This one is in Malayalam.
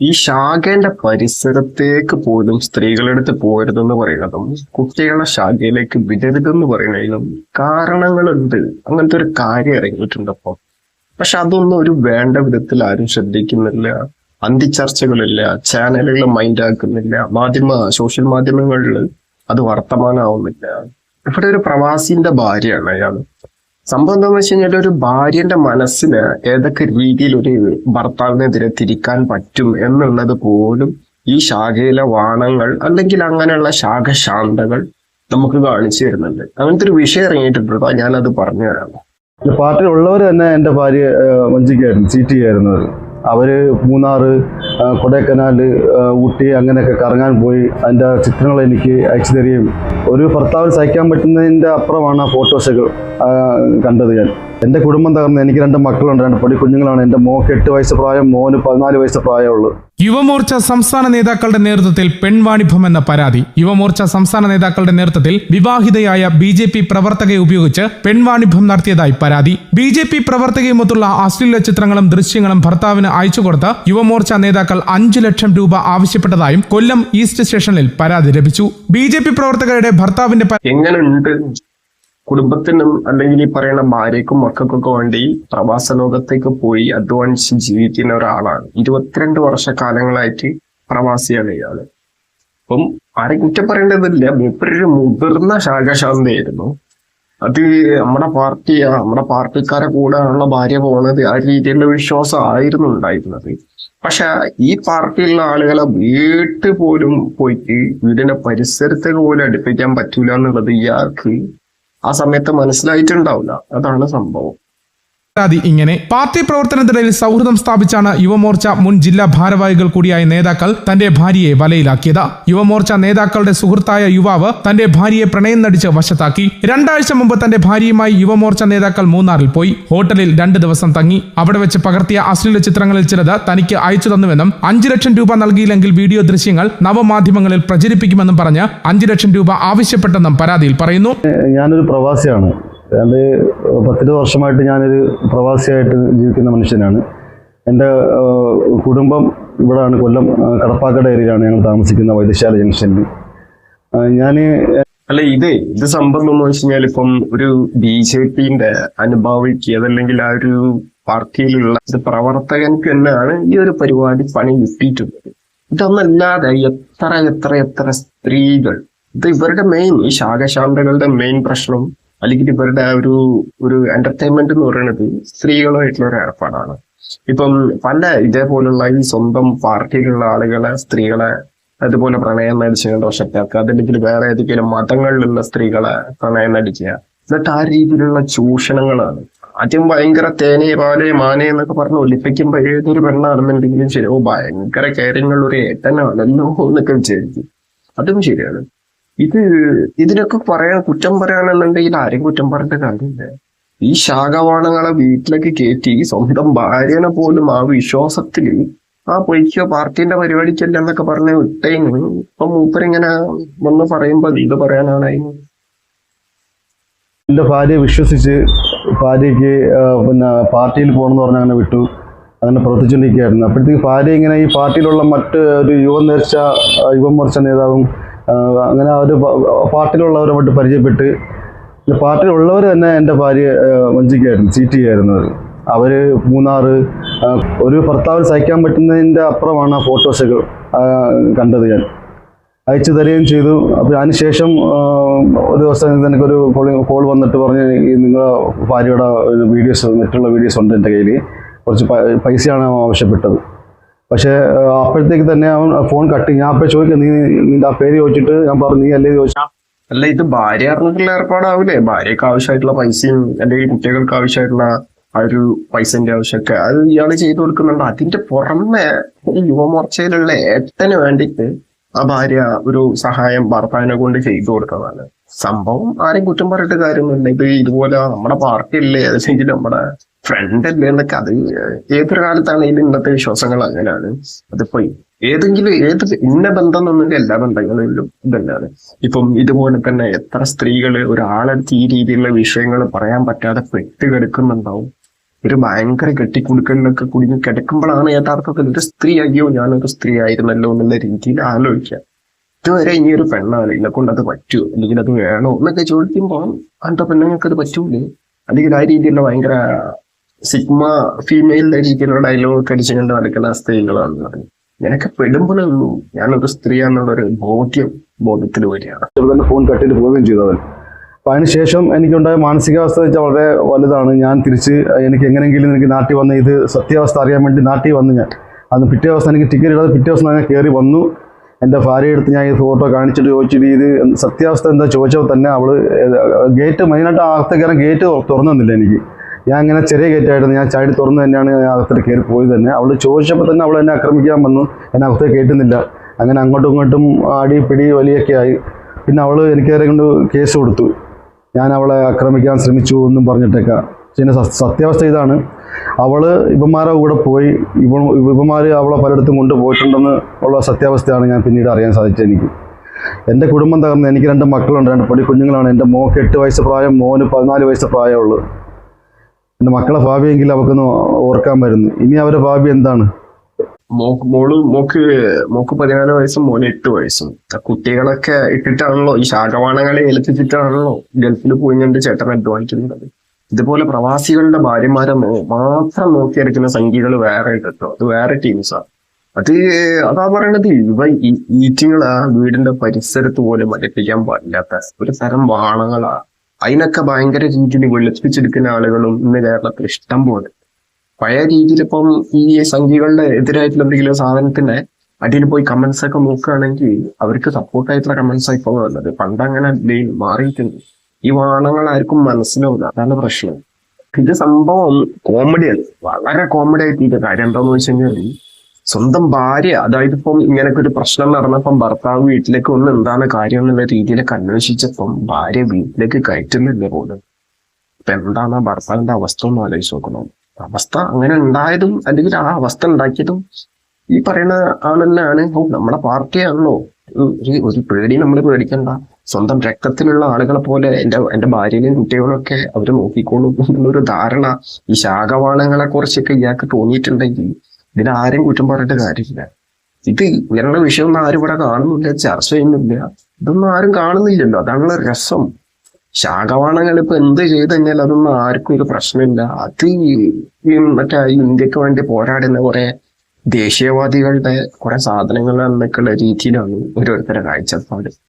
ഈ ശാഖേന്റെ പരിസരത്തേക്ക് പോലും സ്ത്രീകളെടുത്ത് പോരുതെന്ന് പറയുന്നതും കുട്ടികളെ ശാഖയിലേക്ക് വിടരുതെന്ന് പറയുന്നതിനും കാരണങ്ങളുണ്ട്. അങ്ങനത്തെ ഒരു കാര്യം ഇറങ്ങിയിട്ടുണ്ട് അപ്പൊ. പക്ഷെ അതൊന്നും ഒരു വേണ്ട വിധത്തിൽ ആരും ശ്രദ്ധിക്കുന്നില്ല. അന്തിച്ചർച്ചകളില്ല, ചാനലുകൾ മൈൻഡ് ആക്കുന്നില്ല, സോഷ്യൽ മാധ്യമങ്ങളിൽ അത് വർത്തമാനമാവുന്നില്ല. ഇവിടെ ഒരു പ്രവാസിന്റെ ഭാര്യയാണ് അയാള്. സംഭവം എന്താന്ന് വെച്ച് കഴിഞ്ഞാൽ ഒരു ഭാര്യന്റെ മനസ്സിന് ഏതൊക്കെ രീതിയിൽ ഒരു ഭർത്താവിനെതിരെ തിരിക്കാൻ പറ്റും എന്നുള്ളത് പോലും ഈ ശാഖയിലെ വാണങ്ങൾ അല്ലെങ്കിൽ അങ്ങനെയുള്ള ശാഖശാന്തകൾ നമുക്ക് കാണിച്ചു തരുന്നുണ്ട്. അങ്ങനത്തെ ഒരു വിഷയം ഇറങ്ങിയിട്ടുണ്ട്, ഞാനത് പറഞ്ഞു തരാം. പാർട്ടിയിലുള്ളവർ തന്നെ എൻ്റെ ഭാര്യ വഞ്ചിക്കായിരുന്നു, ചീറ്റ് ചെയ്യായിരുന്നു. അവര് മൂന്നാറ്, കൊടൈക്കനാല്, ഊട്ടി അങ്ങനെയൊക്കെ കറങ്ങാൻ പോയി അതിൻ്റെ ചിത്രങ്ങൾ എനിക്ക് അയച്ചു തരികയും ഒരു ഭർത്താവിന് സഹിക്കാൻ പറ്റുന്നതിൻ്റെ അപ്പുറമാണ് ആ ഫോട്ടോസൊക്കെ കണ്ടത്. എൻ്റെ കുടുംബം തകർന്ന് എനിക്ക് 2 മക്കളുണ്ട്, 2 പൊടി കുഞ്ഞുങ്ങളാണ്. എൻ്റെ മോക്ക് 8 വയസ്സ് പ്രായം, മോന് 14 വയസ്സ് പ്രായമുള്ളൂ. യുവമോർച്ച സംസ്ഥാന നേതാക്കളുടെ നേതൃത്വത്തിൽ പെൺവാണിഭം എന്ന പരാതി. യുവമോർച്ച സംസ്ഥാന നേതാക്കളുടെ നേതൃത്വത്തിൽ വിവാഹിതയായ BJP പ്രവർത്തകയെ ഉപയോഗിച്ച് പെൺവാണിഭം നടത്തിയതായി പരാതി. BJP പ്രവർത്തകയുമൊത്തുള്ള അശ്ലീല ചിത്രങ്ങളും ദൃശ്യങ്ങളും ഭർത്താവിന് അയച്ചുകൊടുത്ത് യുവമോർച്ച നേതാക്കൾ 5 ലക്ഷം രൂപ ആവശ്യപ്പെട്ടതായും കൊല്ലം ഈസ്റ്റ് സ്റ്റേഷനിൽ പരാതി ലഭിച്ചു. BJP പ്രവർത്തകരുടെ ഭർത്താവിന്റെ എങ്ങനെയുണ്ട് കുടുംബത്തിനും അല്ലെങ്കിൽ ഈ പറയുന്ന ഭാര്യയ്ക്കും മക്കൾക്കൊക്കെ വേണ്ടി പ്രവാസ ലോകത്തേക്ക് പോയി അധ്വാനിച്ച് ജീവിക്കുന്ന ഒരാളാണ്. 22 വർഷക്കാലങ്ങളായിട്ട് പ്രവാസിയാണ് ഇയാള്. അപ്പം ആരെയും കുറ്റം പറയേണ്ടതില്ല. മൂപ്പരൊരു മുതിർന്ന ശാഖശാന്തയായിരുന്നു. അത് നമ്മുടെ പാർട്ടിക്കാരെ കൂടെയുള്ള ഭാര്യ പോകുന്നത് ആ രീതിയിലുള്ള വിശ്വാസം ആയിരുന്നു ഉണ്ടായിരുന്നത്. പക്ഷെ ഈ പാർട്ടിയിലുള്ള ആളുകളെ വീട്ടിൽ പോലും പോയിട്ട് വീടിന്റെ പരിസരത്തേക്ക് പോലും അടുപ്പിക്കാൻ പറ്റൂല എന്നുള്ളത് ഇയാൾക്ക് ആ സമയത്ത് മനസ്സിലായിട്ടുണ്ടാവില്ല. അതാണ് സംഭവം. പരാതി ഇങ്ങനെ: പാർട്ടി പ്രവർത്തനത്തിനിടയിൽ സൗഹൃദം സ്ഥാപിച്ചാണ് യുവമോർച്ച മുൻ ജില്ലാ ഭാരവാഹികൾ കൂടിയായ നേതാക്കൾ തന്റെ ഭാര്യയെ വലയിലാക്കിയത്. യുവമോർച്ച നേതാക്കളുടെ സുഹൃത്തായ യുവാവ് തന്റെ ഭാര്യയെ പ്രണയം നടിച്ച് വശത്താക്കി. 2 ആഴ്ച മുമ്പ് തന്റെ ഭാര്യയുമായി യുവമോർച്ച നേതാക്കൾ മൂന്നാറിൽ പോയി. ഹോട്ടലിൽ 2 ദിവസം തങ്ങി. അവിടെ വെച്ച് പകർത്തിയ അശ്ലീല ചിത്രങ്ങളിൽ ചിലത് തനിക്ക് അയച്ചു തന്നുവെന്നും 5 ലക്ഷം രൂപ നൽകിയില്ലെങ്കിൽ വീഡിയോ ദൃശ്യങ്ങൾ നവമാധ്യമങ്ങളിൽ പ്രചരിപ്പിക്കുമെന്നും പറഞ്ഞ് 5 ലക്ഷം രൂപ ആവശ്യപ്പെട്ടെന്നും പരാതിയിൽ പറയുന്നു. ഞാനൊരു പ്രവാസിയാണ്. 10 വർഷമായിട്ട് ഞാനൊരു പ്രവാസിയായിട്ട് ജീവിക്കുന്ന മനുഷ്യനാണ്. എൻ്റെ കുടുംബം ഇവിടെയാണ്, കൊല്ലം കടപ്പാക്കട ഏരിയയിലാണ് ഞങ്ങൾ താമസിക്കുന്ന, വൈദ്യശാല ജംഗ്ഷനിൽ. ഇത് സംഭവം എന്ന് വെച്ച് കഴിഞ്ഞാൽ ഇപ്പം ഒരു BJPന്റെ അനുഭാവിക്ക് അതല്ലെങ്കിൽ ആ ഒരു പാർട്ടിയിലുള്ള പ്രവർത്തകൻക്ക് തന്നെയാണ് ഈ ഒരു പരിപാടി പണി കിട്ടിയിട്ടുള്ളത്. ഇതൊന്നല്ലാതെ എത്ര സ്ത്രീകൾ, ഇത് ഇവരുടെ മെയിൻ, ഈ ശാഖശാന്തകളുടെ മെയിൻ പ്രശ്നം അല്ലെങ്കിൽ ഇവരുടെ ഒരു എന്റർടൈൻമെന്റ് എന്ന് പറയുന്നത് സ്ത്രീകളുമായിട്ടുള്ള ഒരു ഏർപ്പാടാണ്. ഇപ്പം പല ഇതേപോലുള്ള ഈ സ്വന്തം പാർട്ടിയിലുള്ള ആളുകളെ, സ്ത്രീകളെ അതുപോലെ പ്രണയം നടിച്ചുകൊണ്ട് വശത്താക്കുക, അതല്ലെങ്കിൽ വേറെ ഏതെങ്കിലും മതങ്ങളിലുള്ള സ്ത്രീകളെ പ്രണയം നടിക്കുക, എന്നിട്ട് ആ രീതിയിലുള്ള ചൂഷണങ്ങളാണ്. ആദ്യം ഭയങ്കര തേനേ പാലേ മാനേ എന്നൊക്കെ പറഞ്ഞ് ഒലിപ്പിക്കുമ്പോ ഏതൊരു പെണ്ണാണെന്നുണ്ടെങ്കിലും ശരി, ഭയങ്കര കെയറിങ്ങുള്ള ഒരു ഏട്ടനാണല്ലോ എന്നൊക്കെ വിചാരിക്കും. അതും ശരിയാണ്. ഇതിനൊക്കെ കുറ്റം പറയാനെന്നുണ്ടെങ്കിൽ ആരും കുറ്റം പറയേണ്ട കാര്യമില്ല. ഈ ശാഖവാണങ്ങളെ വീട്ടിലേക്ക് കയറ്റി സ്വന്തം ഭാര്യനെ പോലും ആ വിശ്വാസത്തില് പൊയ്ക്കോ പാർട്ടിന്റെ പരിപാടിക്കല്ല എന്നൊക്കെ പറഞ്ഞ് വിട്ടേന്. ഇപ്പൊ മൂപ്പരിങ്ങനെ വന്ന് പറയുമ്പോ ഇത് പറയാനാണ് അതിന്. എൻ്റെ ഭാര്യയെ വിശ്വസിച്ച് ഭാര്യയ്ക്ക് പാർട്ടിയിൽ പോകണമെന്ന് പറഞ്ഞ് അങ്ങനെ വിട്ടു. അങ്ങനെ പ്രവർത്തിച്ചുകൊണ്ടിരിക്കുകയായിരുന്നു. അപ്പോഴത്തേക്ക് ഭാര്യ ഇങ്ങനെ ഈ പാർട്ടിയിലുള്ള മറ്റ് ഒരു യുവമോർച്ച നേതാവും അങ്ങനെ അവർ പാർട്ടിയിലുള്ളവരുമായിട്ട് പരിചയപ്പെട്ട് പാർട്ടിയിലുള്ളവർ തന്നെ എൻ്റെ ഭാര്യ വഞ്ചിക്കായിരുന്നു, ചീറ്റ് ചെയ്യായിരുന്നു. അവർ മൂന്നാറ്, ഒരു ഭർത്താവിന് സഹിക്കാൻ പറ്റുന്നതിൻ്റെ അപ്പുറമാണ് ആ ഫോട്ടോസൊക്കെ കണ്ടത്. അയച്ചു തരികയും ചെയ്തു. അപ്പോൾ അതിനുശേഷം ഒരു ദിവസം എനിക്കൊരു കോൾ വന്നിട്ട് പറഞ്ഞ് നിങ്ങളുടെ ഭാര്യയുടെ മറ്റുള്ള വീഡിയോസ് ഉണ്ട് എൻ്റെ കയ്യിൽ, കുറച്ച് പൈസയാണ് ആവശ്യപ്പെട്ടത്. പക്ഷേ അപ്പോഴത്തേക്ക് തന്നെ അവൻ ഫോൺ കട്ട്. ഞാൻ അപ്പോൾ ചോദിക്കാം, നീ നിന്റെ ആ പേര് ചോദിച്ചിട്ട് ഞാൻ പറഞ്ഞു, നീ അല്ലേ ചോദിച്ചു. അല്ല, ഇത് ഭാര്യ അറിഞ്ഞിട്ടുള്ള ഏർപ്പാടാവൂലേ? ഭാര്യക്ക് ആവശ്യമായിട്ടുള്ള പൈസയും അല്ലെങ്കിൽ കുട്ടികൾക്ക് ആവശ്യമായിട്ടുള്ള ആ ഒരു പൈസന്റെ ആവശ്യമൊക്കെ അത് ഇയാള് ചെയ്തു കൊടുക്കുന്നുണ്ട്. അതിന്റെ പുറമെ യുവമോർച്ചയിലുള്ള ഏട്ടന് വേണ്ടിയിട്ട് ആ ഭാര്യ ഒരു സഹായം ഭർത്താവിനെ കൊണ്ട് ചെയ്തു കൊടുക്കുന്നതാണ്. സംഭവം ആരെയും കുറ്റം പറഞ്ഞിട്ട് കാര്യമൊന്നുമില്ല. ഇത് ഇതുപോലെ നമ്മുടെ പാർട്ടി അല്ലേ, അല്ലെങ്കിൽ നമ്മുടെ ഫ്രണ്ട് അല്ലേ എന്നൊക്കെ, അത് ഏതൊരു കാലത്താണെങ്കിലും ഇന്നത്തെ വിശ്വാസങ്ങൾ അങ്ങനെയാണ്. അതിപ്പോ ഏത് ഇന്ന ബന്ധം എന്നൊന്നും എല്ലാ ബന്ധങ്ങളിലും ഇതല്ലാതെ ഇപ്പം ഇതുപോലെ തന്നെ എത്ര സ്ത്രീകള് ഒരാളെടുത്ത് ഈ രീതിയിലുള്ള വിഷയങ്ങൾ പറയാൻ പറ്റാതെ പെട്ടുകിടക്കുന്നുണ്ടാവും. ഒരു ഭയങ്കര കെട്ടിക്കുടുക്കലിലൊക്കെ കുടുങ്ങി കിടക്കുമ്പോഴാണ് യഥാർത്ഥത്തിൽ ഒരു സ്ത്രീ അയ്യോ ഞാനൊരു സ്ത്രീ ആയിരുന്നല്ലോ എന്നുള്ള രീതിയിൽ ആലോചിക്കുക. ഇതുവരെ ഇനി ഒരു പെണ്ണാണ് ഇതിനെ കൊണ്ട് അത് പറ്റുമോ അല്ലെങ്കിൽ അത് വേണോ എന്നൊക്കെ ചോദിക്കുമ്പോൾ അന്റെ പെണ്ണുങ്ങൾക്ക് അത് പറ്റൂലേ, അല്ലെങ്കിൽ ആ രീതിയിലുള്ള ഭയങ്കര സിഗ്മ ഫീമെയിലിന്റെ രീതിയിലുള്ള ഡയലോഗ് അടിച്ചുകൊണ്ട് നടക്കുന്ന സ്ത്രീകളാണ് പറഞ്ഞത്. ഇങ്ങനെയൊക്കെ പെടുമ്പോഴേ ഉള്ളൂ ഞാനൊരു സ്ത്രീയാന്നുള്ളൊരു ബോധത്തിൽ വരികയാണ്. തന്നെ ഫോൺ കട്ടിട്ട് പോവുകയും ചെയ്തു അവൻ. അപ്പം അതിനുശേഷം എനിക്കുണ്ടായ മാനസികാവസ്ഥ വെച്ചാൽ വളരെ വലുതാണ്. ഞാൻ തിരിച്ച് എനിക്ക് എങ്ങനെയെങ്കിലും എനിക്ക് നാട്ടിൽ വന്ന് ഇത് സത്യാവസ്ഥ അറിയാൻ വേണ്ടി നാട്ടിൽ വന്ന് ഞാൻ അന്ന് പിറ്റേ ദിവസം എനിക്ക് ടിക്കറ്റ് ഇടാതെ പിറ്റേ ദിവസം ഞാൻ കയറി വന്നു. എൻ്റെ ഭാര്യയെ എടുത്ത് ഞാൻ ഈ ഫോട്ടോ കാണിച്ചിട്ട് ചോദിച്ചിട്ട് ഇത് സത്യാവസ്ഥ എന്താ ചോദിച്ചപ്പോൾ തന്നെ അവൾ ഗേറ്റ് മെയിനായിട്ട് അകത്ത് കയറാൻ ഗേറ്റ് തുറന്നു തന്നില്ല എനിക്ക്. ഞാൻ ഇങ്ങനെ ചെറിയ ഗേറ്റായിരുന്നു, ഞാൻ ചാടി തുറന്ന് തന്നെയാണ് ഞാൻ അകത്തോട്ട് കയറി പോയത് തന്നെ. അവൾ ചോദിച്ചപ്പോൾ തന്നെ അവൾ എന്നെ ആക്രമിക്കാൻ വന്നു, എന്നെ അകത്തേക്ക് കയറ്റുന്നില്ല. അങ്ങനെ അങ്ങോട്ടും ഇങ്ങോട്ടും ആടി പിടി വലിയൊക്കെ ആയി. പിന്നെ അവൾ എനിക്കേറെ കൊണ്ട് കേസ് കൊടുത്തു, ഞാൻ അവളെ ആക്രമിക്കാൻ ശ്രമിച്ചു എന്നും പറഞ്ഞിട്ടൊക്കെ. പിന്നെ സത്യാവസ്ഥ ഇതാണ്, അവൾ ഇവന്മാരെ കൂടെ പോയി ഇവന്മാർ അവളെ പലയിടത്തും കൊണ്ടുപോയിട്ടുണ്ടെന്ന് ഉള്ള സത്യാവസ്ഥയാണ് ഞാൻ പിന്നീട് അറിയാൻ സാധിച്ചത്. എൻ്റെ കുടുംബം തകർന്ന് എനിക്ക് 2 മക്കളുണ്ട്, 2 പൊടി കുഞ്ഞുങ്ങളാണ്. എൻ്റെ മോക്ക് 8 വയസ്സ് പ്രായം, മോന് 14 വയസ്സ് പ്രായമുള്ളൂ. എൻ്റെ മക്കളെ ഭാവിയെങ്കിലും അവൾക്കൊന്ന് ഓർക്കാൻ വരുന്നു. ഇനി അവരുടെ ഭാവി എന്താണ്? മോക്ക് 14 വയസ്സും മോന് 8 വയസ്സും. കുട്ടികളൊക്കെ ഇട്ടിട്ടാണല്ലോ ഈ ശാകവാണങ്ങളെ ഏൽപ്പിച്ചിട്ടാണല്ലോ ഗൾഫിൽ പോയി കണ്ട് ചേട്ടൻ അധ്വാനിക്കുന്നത്. ഇതുപോലെ പ്രവാസികളുടെ ഭാര്യമാരെ മാത്രം നോക്കിയെടുക്കുന്ന സംഖ്യകൾ വേറെ കേട്ടോ, അത് വേറെ ടീംസാണ്. അതാ പറയണത്, ഈറ്റിങ്ങൾ ആ വീടിന്റെ പരിസരത്ത് പോലും മരപ്പിക്കാൻ പാടില്ലാത്ത ഒരു തരം വാണങ്ങളാ. അതിനൊക്കെ ഭയങ്കര രീതിയിൽ വെളുപ്പിച്ചെടുക്കുന്ന ആളുകളും ഇന്ന് കേരളത്തിൽ ഇഷ്ടം പോലെ. പഴയ രീതിയിൽ ഇപ്പം ഈ സംഖ്യകളുടെ എതിരായിട്ടുള്ള എന്തെങ്കിലും സാധനത്തിന്റെ അടിയിൽ പോയി കമന്റ്സ് ഒക്കെ നോക്കുകയാണെങ്കിൽ അവർക്ക് സപ്പോർട്ടായിട്ടുള്ള കമന്റ്സ് ഇപ്പൊ വന്നത്. പണ്ടങ്ങനെ മാറിയിട്ടുണ്ട്. ഈ വാണങ്ങൾ ആർക്കും മനസ്സിലാവില്ല, അതാണ് പ്രശ്നം. ഇത് സംഭവം കോമഡിയാണ്, വളരെ കോമഡി ആയിട്ട് കാര്യം. എന്താന്ന് വെച്ച് കഴിഞ്ഞാൽ സ്വന്തം ഭാര്യ, അതായത് ഇപ്പം ഇങ്ങനൊക്കെ ഒരു പ്രശ്നം നടന്നപ്പം ഭർത്താവ് വീട്ടിലേക്ക് വന്ന് എന്താണ് കാര്യം എന്നുള്ള രീതിയിലൊക്കെ അന്വേഷിച്ചപ്പം ഭാര്യ വീട്ടിലേക്ക് കയറ്റുന്നില്ല പോലും. ഇപ്പൊ എന്താണ് ആ ഭർത്താവിന്റെ അവസ്ഥ ഒന്ന് ആലോചിച്ച് നോക്കണം. അവസ്ഥ അങ്ങനെ ഉണ്ടായതും അല്ലെങ്കിൽ ആ അവസ്ഥ ഉണ്ടാക്കിയതും ഈ പറയുന്ന ആളെന്നാണ്. നമ്മളെ പാർട്ടിയാണല്ലോ, ഒരു പേടി നമ്മൾ പേടിക്കണ്ട. സ്വന്തം രക്തത്തിലുള്ള ആളുകളെ പോലെ എന്റെ ഭാര്യയിലും കുട്ടികളൊക്കെ അവര് നോക്കിക്കോളും എന്നുള്ളൊരു ധാരണ ഈ ശാകവാണങ്ങളെ കുറിച്ചൊക്കെ ഇയാൾക്ക് തോന്നിയിട്ടുണ്ടെങ്കിൽ ഇതിനാരും കുറ്റം പറഞ്ഞിട്ട് കാര്യമില്ല. ഇത് ഉയർന്ന വിഷയമൊന്നും ആരും ഇവിടെ കാണുന്നില്ല, ചർച്ച ചെയ്യുന്നില്ല, ഇതൊന്നും ആരും കാണുന്നില്ലല്ലോ. അതാണുള്ള രസം. ശാകവാണങ്ങൾ ഇപ്പൊ എന്ത് ചെയ്ത് കഴിഞ്ഞാൽ അതൊന്നും ആർക്കും ഒരു പ്രശ്നമില്ല. അത് മറ്റേ ഇന്ത്യക്ക് വേണ്ടി പോരാടുന്ന കുറെ ദേശീയവാദികളുടെ കുറെ സാധനങ്ങൾ എന്നൊക്കെയുള്ള രീതിയിലാണ് ഓരോരുത്തരുടെ കാഴ്ചപ്പാട്.